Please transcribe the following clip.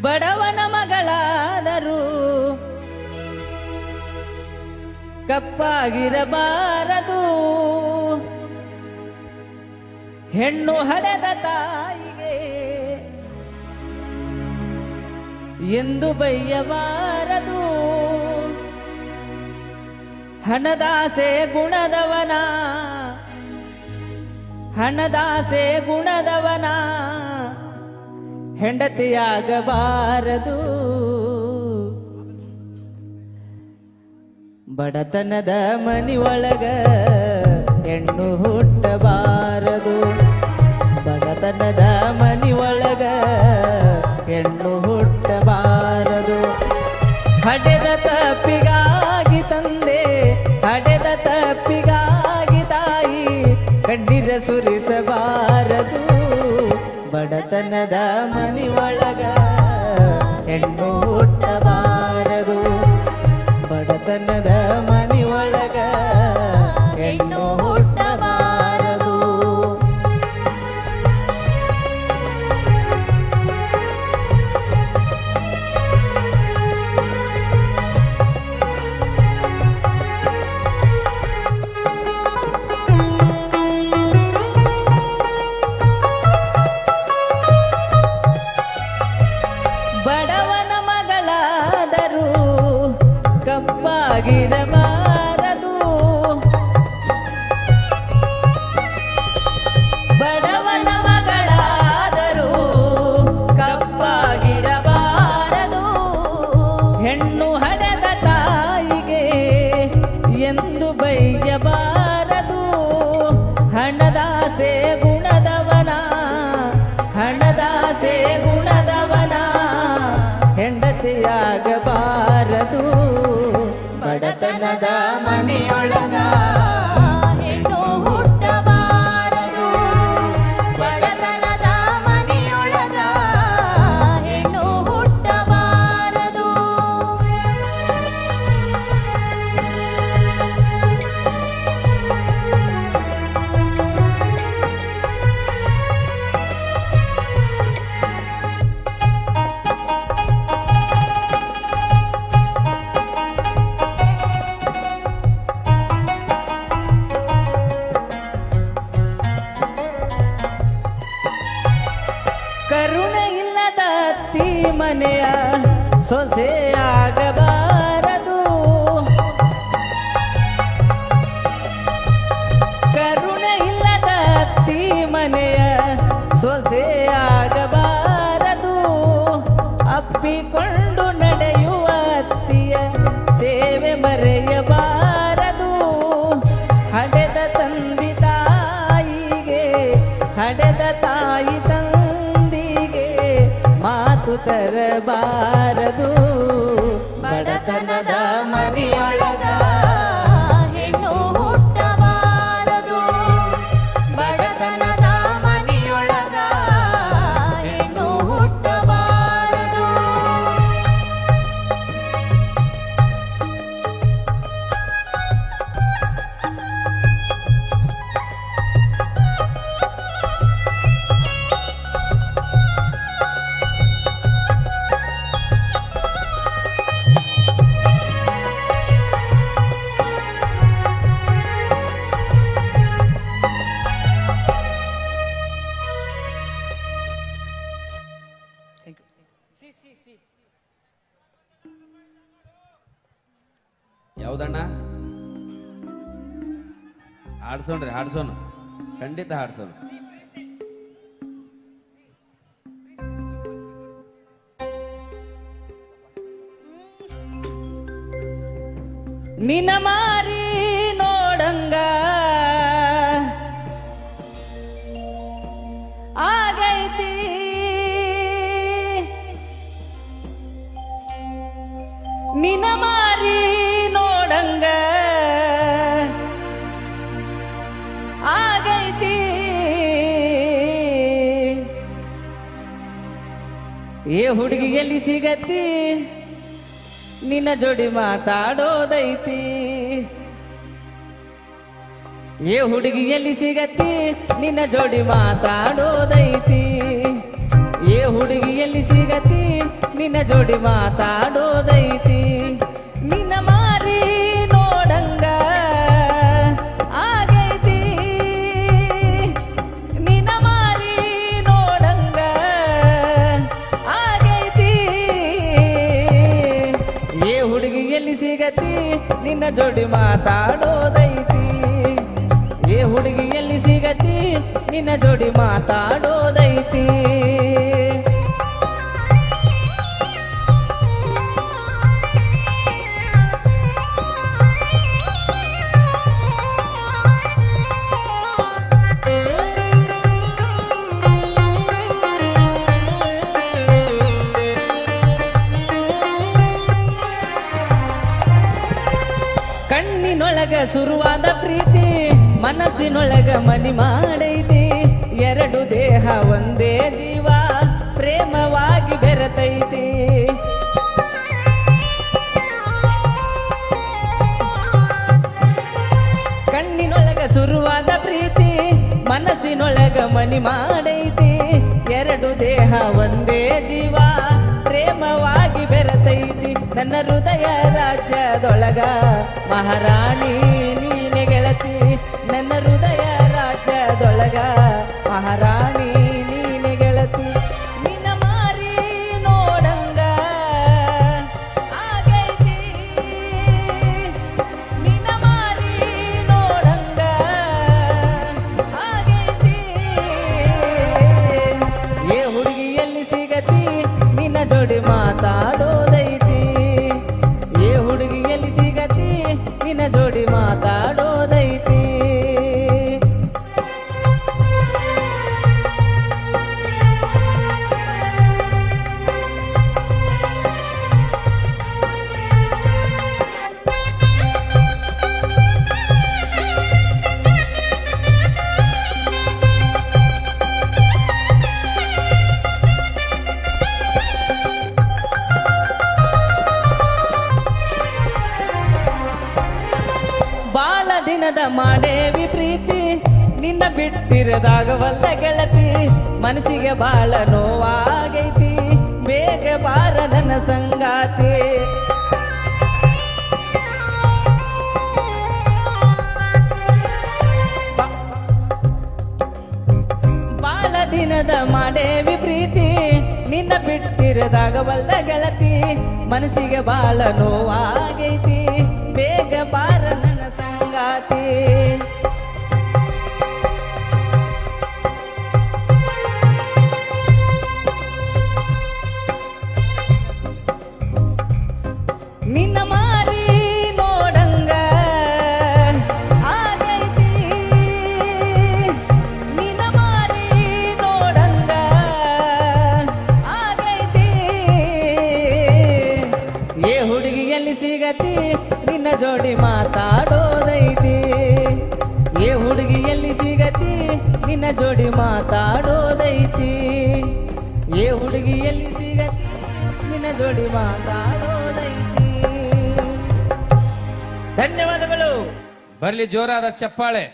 ಬಡವನ ಮಗಳಾದರೂ ಕಪ್ಪಾಗಿರಬಾರದು. ಹೆಣ್ಣು ಹಡೆದ ತಾಯಿಗೆ ಎಂದು ಬಯ್ಯಬಾರದು. ಹಣದಾಸೆ ಗುಣದವನ, ಹಣದಾಸೆ ಗುಣದವನ ಹೆಂಡತಿಯಾಗಬಾರದು. ಬಡತನದ ಮನಿಯೊಳಗ ಹೆಣ್ಣು ಹುಟ್ಟಬಾರದು. ಬಡತನದ ಮನಿಯೊಳಗ ಹೆಣ್ಣು ಹುಟ್ಟಬಾರದು. ಹಡೆದ ತಪ್ಪಿಗಾಗಿ ತಂದೆ, ಹಡೆದ ತಪ್ಪಿಗಾಗಿ ತಾಯಿ ಕಣ್ಣೀರ ಸುರಿಸಬಾರದು. ಬಡತನದ ಮನಿಯೊಳಗ ಹೆಣ್ಣು ಹುಟ್ಟಬಾರದು. ಬಡತನದ ಮನಿಯೊಳಗ ಹೆಣ್ಣು ಹುಟ್ಟಬಾರದು. ಬಡವನ ಮಗಳಾದರೂ ಕಪ್ಪಾಗಿರಬಾರದು. ಬಡವನ ಮಗಳಾದರೂ ಕಪ್ಪಾಗಿರಬಾರದು. ಹೆಣ್ಣು ಹಡೆದ ತಾಯಿಗೆ ಎಂದು ಬಯ್ಯಬಾರದು. ಹಣದಾಸೆ ಗುಣದವನ, ಹಣದಾಸೆ ಗುಣದವನ ಹೆಂಡತಿಯಾಗಬಾರದು. ಬಡತನದ ಮನೆಯೊಳಗ ಹೆಣ್ಣು ಹುಟ್ಟಬಾರದು. ಬಡತನದ ಮನೆಯೊಳಗ ಹೆಣ್ಣು ಹುಟ್ಟಬಾರದು. ಕರುಣೆ ಇಲ್ಲದ ಅತ್ತಿ ಮನೆಯ ಸೊಸೆಯಾಗಬಾರದು. ಕರುಣೆ ಇಲ್ಲದ ಅತ್ತಿ ಮನೆಯ ಸೊಸೆಯಾಗಬಾರದು. ಅಪ್ಪಿಕೊಂಡು ನಡೆಯುವ ಅತ್ತಿಯ ಸೇವೆ ಮರೆಯಬಾರದು. ಹಡೆದ ತಂದೆ ತಾಯಿಗೆ, ಹಡೆದ ತಾಯಿ ಮಾತು ತರಬಾರದು. ಬಡತನದ ಮನೆಯೊಳಗ ಹೆಣ್ಣು ಹುಟ್ಟಬಾರದು. ಬಡತನದ ಮನೆಯೊಳಗ ಹೆಣ್ಣು ಹುಟ್ಟಬಾರದು. ಯಾವ್ದಣ್ಣ? ಹಾಡ್ಸೋಣ್ರಿ, ಹಾಡ್ಸೋಣ, ಖಂಡಿತ ಹಾಡ್ಸೋಣ. ನಿನ ಮಾರಿ ನೋಡಂಗ ಆಗೈತಿ, ನಿನ ಮಾರಿ ನೋಡಂಗ ಆಗೈತಿ. ಏ ಹುಡುಗಿ ಎಲ್ಲಿ ಸಿಗತ್ತಿ, ನಿನ್ನ ಜೋಡಿ ಮಾತಾಡೋದೈತಿ. ಏ ಹುಡುಗಿ ಎಲ್ಲಿ ಸಿಗತ್ತಿ, ನಿನ್ನ ಜೋಡಿ ಮಾತಾಡೋದೈತಿ. ಏ ಹುಡುಗಿ ಎಲ್ಲಿ ಸಿಗತ್ತಿ, ನಿನ್ನ ಜೋಡಿ ಮಾತಾಡೋದೈತಿ ನಿನ್ನ ಮಾರಿ ನೋಡಂಗ ಆಗೈತಿ ನಿನ್ನ ಮಾರಿ ನೋಡಂಗ ಆಗೈತಿ ಏ ಹುಡುಗಿ ಎಲ್ಲಿ ಸಿಗತಿ ನಿನ್ನ ಜೋಡಿ ಮಾತಾಡೋದೈತಿ ಏ ಹುಡುಗಿ ಎಲ್ಲಿ ಸಿಗತಿ ನಿನ್ನ ಜೋಡಿ ಮಾತಾಡೋದೈತಿ ಕಣ್ಣಿನೊಳಗ ಶುರುವಾದ ಪ್ರೀತಿ ಮನಸ್ಸಿನೊಳಗ ಮನಿ ಮಾಡೈತಿ ಎರಡು ದೇಹ ಒಂದೇ ಜೀವ ಪ್ರೇಮವಾಗಿ ಬೆರೆತೈತಿ ಕಣ್ಣಿನೊಳಗ ಶುರುವಾದ ಪ್ರೀತಿ ಮನಸ್ಸಿನೊಳಗ ಮನಿ ಮಾಡೈತಿ ಎರಡು ದೇಹ ಒಂದೇ ಜೀವ ಪ್ರೇಮವಾಗಿ ಬೆರೆತೈತಿ ನನ್ನ ಹೃದಯ ರಾಜ್ಯದೊಳಗ ಮಹಾರಾಣಿ ನೀನೆ ಗೆಳತಿ ನನ್ನ ಹೃದಯ ರಾಜ್ಯದೊಳಗ ಮಹಾರಾಣಿ ನೀನೆ ಗೆಳತಿ ನಿನ್ನ ಮಾರಿ ನೋಡಂಗ ಆಗೈತಿ ನಿನ್ನ ಮಾರಿ ನೋಡಂಗ ಆಗೈತಿ ಏ ಹುಡುಗಿ ಎಲ್ಲಿ ಸಿಗತಿ ನಿನ್ನ ಜೋಡಿ ಮಾತಾಡೋದೈತಿ ಏ ಹುಡುಗಿ ಎಲ್ಲಿ ಸಿಗತಿ ನಿನ್ನ ಜೋಡಿ ಮಾತಾಡೋದೈತಿ ಬಾಳ ದಿನದ ಮಾಡೇವಿ ಪ್ರೀತಿ ನಿನ್ನ ಬಿಟ್ಟಿರದಾಗವಲ್ಲ ಗೆಳತಿ ಮನಸ್ಸಿಗೆ ಬಾಳ ನೋವಾಗೈತಿ ಬೇಗ ಬಾರ ನನ್ನ ಸಂಗಾತಿ ಬಾಳ ದಿನದ ಮಾಡೇವಿ ಪ್ರೀತಿ ನಿನ್ನ ಬಿಟ್ಟಿರದಾಗವಲ್ಲ ಗೆಳತಿ ಮನಸ್ಸಿಗೆ ಬಾಳ ನೋವಾಗೈತಿ ಬೇಗ ಬಾರ ನನ್ನ ಸಂಗಾತಿ ನಿನ್ನ ಮಾರಿ ನೋಡಂಗ ಆಗೈತಿ ನಿನ್ನ ಮಾರಿ ನೋಡಂಗ ಆಗೈತಿ ಏ ಹುಡುಗಿ ಎಲ್ಲಿ ಸಿಗತಿ ನಿನ್ನ ಜೋಡಿ ಮಾತಾಡೋದೈತಿ ಏ ಹುಡುಗಿ ಎಲ್ಲಿ ಸಿಗತಿ ನಿನ್ನ ಜೋಡಿ ಮಾತಾಡೋದೈತಿ ಏ ಹುಡುಗಿ ಎಲ್ಲಿ ಸಿಗತಿ ನಿನ್ನ ಜೋಡಿ ಮಾತಾಡೋದೈತಿ ಧನ್ಯವಾದಗಳು ಬರ್ಲಿ ಜೋರಾದ ಚಪ್ಪಾಳೆ.